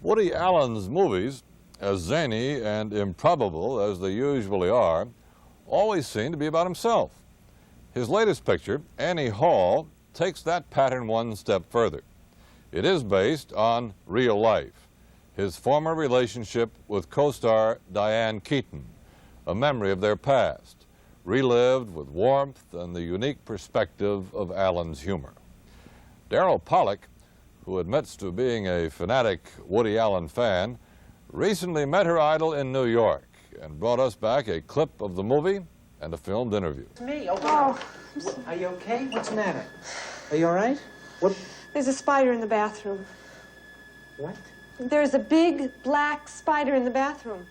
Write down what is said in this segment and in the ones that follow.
Woody Allen's movies, as zany and improbable as they usually are, always seem to be about himself. His latest picture, Annie Hall, takes that pattern one step further. It is based on real life, his former relationship with co-star Diane Keaton, a memory of their past, relived with warmth and the unique perspective of Allen's humor. Darryl Pollack, who admits to being a fanatic Woody Allen fan, recently met her idol in New York and brought us back a clip of the movie and a filmed interview. It's me. Oh. Are you okay? What's the matter? Are you all right? What? There's a spider in the bathroom. What? There's a big black spider in the bathroom.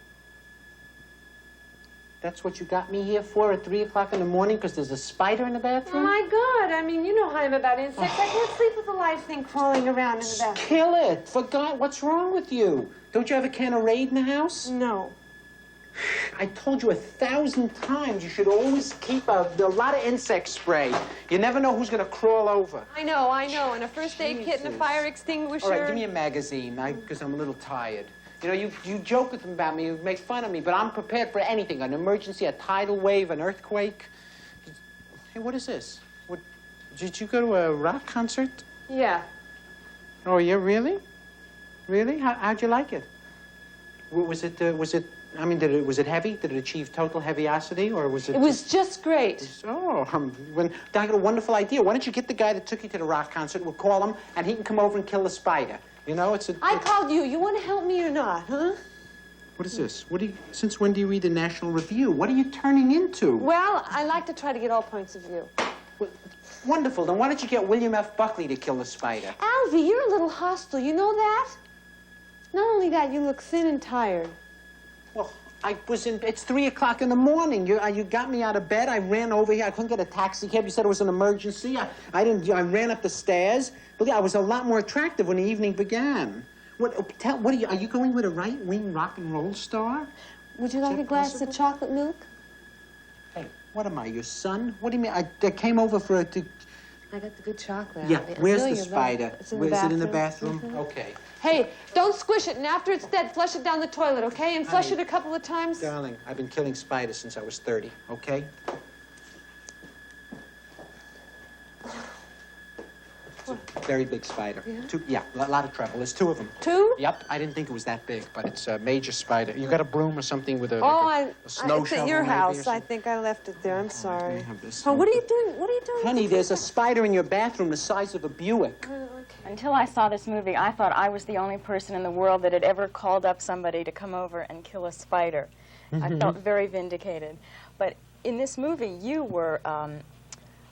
That's what you got me here for at 3 o'clock in the morning, because there's a spider in the bathroom? Oh, my God. I mean, you know how I'm about insects. I can't sleep with a live thing crawling around in the bathroom. Kill it. For God, what's wrong with you? Don't you have a can of Raid in the house? No. I told you 1,000 times you should always keep a lot of insect spray. You never know who's going to crawl over. I know. And a first aid kit and a fire extinguisher. All right, give me a magazine, because I'm a little tired. You know, you joke with them about me, you make fun of me, but I'm prepared for anything. An emergency, a tidal wave, an earthquake. Hey, what is this? What, did you go to a rock concert? Yeah. Oh, yeah, really? Really? How'd you like it? Was it, I mean, was it heavy? Did it achieve total heaviosity, or was it... It was just great. Oh, I got a wonderful idea. Why don't you get the guy that took you to the rock concert, we'll call him, and he can come over and kill the spider. You know, I called you. You want to help me or not, huh? What is this? Since when do you read the National Review? What are you turning into? Well, I like to try to get all points of view. Well, wonderful. Then why don't you get William F. Buckley to kill the spider? Alvy, you're a little hostile. You know that? Not only that, you look thin and tired. Well, it's 3 o'clock in the morning. You got me out of bed. I ran over here. I couldn't get a taxi cab. You said it was an emergency. I ran up the stairs. But I was a lot more attractive when the evening began. Are you going with a right-wing rock and roll star? Would you like a glass of chocolate milk? Hey, what am I, your son? What do you mean? I came over for a... I got the good chocolate. Yeah, where's the spider? Is it in the bathroom? Mm-hmm. Okay. Hey, don't squish it, and after it's dead, flush it down the toilet, okay? And flush it a couple of times. Darling, I've been killing spiders since I was 30, okay? It's a very big spider. Yeah? A lot of trouble. There's 2 of them. 2? Yep. I didn't think it was that big, but it's a major spider. You got a broom or something with a, a snow it's shovel? at your maybe, house. I think I left it there. I'm sorry. Have this. Oh, what are you doing? What are you doing? Honey, there's a spider in your bathroom the size of a Buick. Okay. Until I saw this movie, I thought I was the only person in the world that had ever called up somebody to come over and kill a spider. I felt very vindicated. But in this movie, you were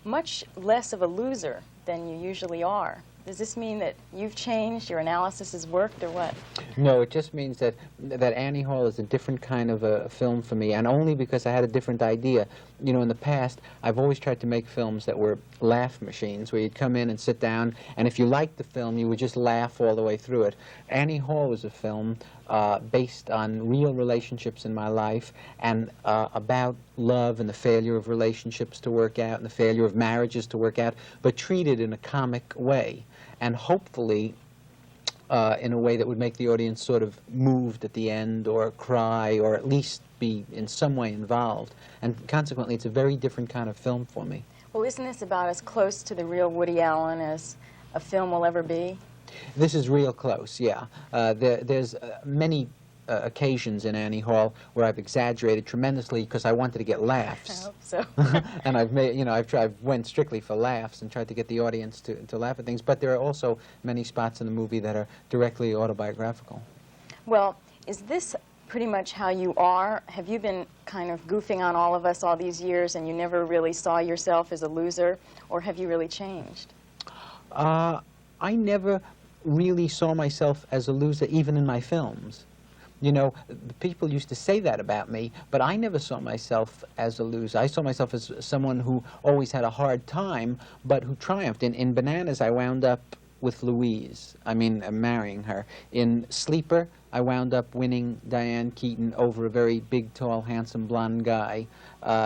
much less of a loser than you usually are. Does this mean that you've changed, your analysis has worked, or what? No, it just means that Annie Hall is a different kind of a film for me, and only because I had a different idea. You know, in the past, I've always tried to make films that were laugh machines, where you'd come in and sit down, and if you liked the film, you would just laugh all the way through it. Annie Hall was a film based on real relationships in my life, and about love and the failure of relationships to work out, and the failure of marriages to work out, but treated in a comic way. And hopefully in a way that would make the audience sort of moved at the end, or cry, or at least be in some way involved. And consequently, it's a very different kind of film for me. Well, isn't this about as close to the real Woody Allen as a film will ever be? This is real close, yeah. There's many occasions in Annie Hall where I've exaggerated tremendously because I wanted to get laughs. I hope so. And I've made, you know, I've went strictly for laughs and tried to get the audience to laugh at things. But there are also many spots in the movie that are directly autobiographical. Well, is this pretty much how you are? Have you been kind of goofing on all of us all these years and you never really saw yourself as a loser, or have you really changed? I never really saw myself as a loser, even in my films. You know, people used to say that about me, but I never saw myself as a loser. I saw myself as someone who always had a hard time, but who triumphed. In Bananas, I wound up with Louise, marrying her. In Sleeper, I wound up winning Diane Keaton over a very big, tall, handsome, blonde guy.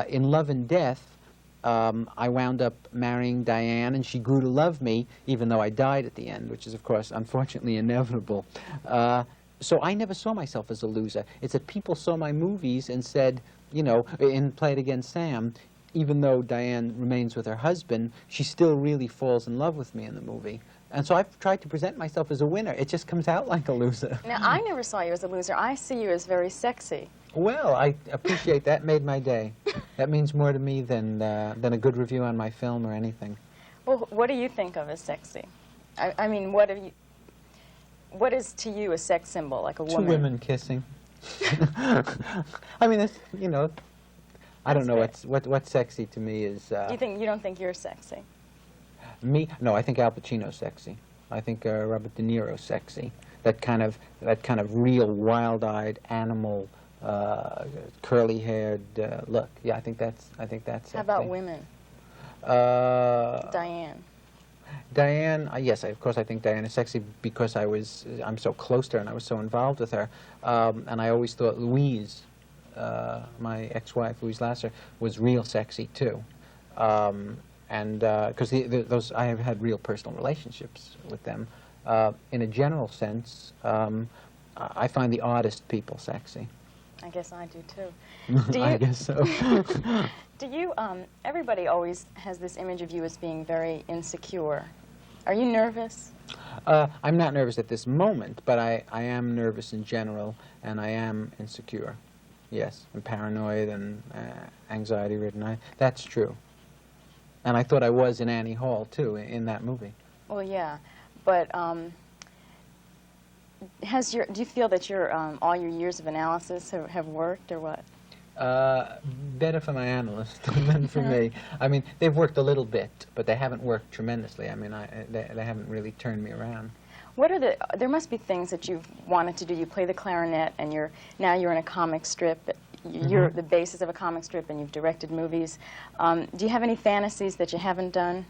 In Love and Death, I wound up marrying Diane, and she grew to love me, even though I died at the end, which is, of course, unfortunately inevitable. So I never saw myself as a loser. It's that people saw my movies and said, you know, in Play It Again, Sam, even though Diane remains with her husband, she still really falls in love with me in the movie. And so I've tried to present myself as a winner. It just comes out like a loser. Now, I never saw you as a loser. I see you as very sexy. Well, I appreciate that. Made my day. That means more to me than a good review on my film or anything. Well, what do you think of as sexy? I mean, what is to you a sex symbol, like a woman? Two women kissing. I mean, it's, you know, I don't know what's sexy to me is. You don't think you're sexy? Me? No, I think Al Pacino's sexy. I think Robert De Niro's sexy. That kind of real wild-eyed animal, curly-haired look. Yeah, I think that's sexy. How about women? Diane. Diane, yes, of course I think Diane is sexy because I'm so close to her and I was so involved with her. And I always thought Louise, my ex-wife, Louise Lasser, was real sexy too. And because those, I have had real personal relationships with them. In a general sense, I find the oddest people sexy. I guess I do too. I guess so. Do you, everybody always has this image of you as being very insecure. Are you nervous? I'm not nervous at this moment, but I am nervous in general, and I am insecure. Yes, and paranoid and anxiety-ridden. That's true. And I thought I was in Annie Hall, too, in that movie. Well, yeah, but do you feel that all your years of analysis have worked, or what? Better for my analyst than for me. I mean, they've worked a little bit, but they haven't worked tremendously. I mean, they haven't really turned me around. What are there must be things that you've wanted to do. You play the clarinet, and now you're in a comic strip. You're the basis of a comic strip, and you've directed movies. Do you have any fantasies that you haven't done?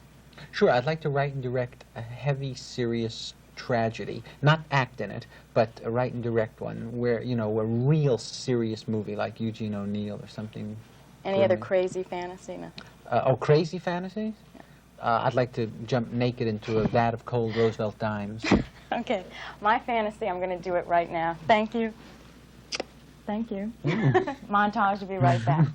Sure, I'd like to write and direct a heavy, serious tragedy. Not act in it, but write and direct one where, you know, a real serious movie like Eugene O'Neill or something. Any other crazy fantasy? No. Oh, crazy fantasies? I'd like to jump naked into a vat of cold Roosevelt dimes. Okay. My fantasy, I'm going to do it right now. Thank you. Thank you. Montage will be right back.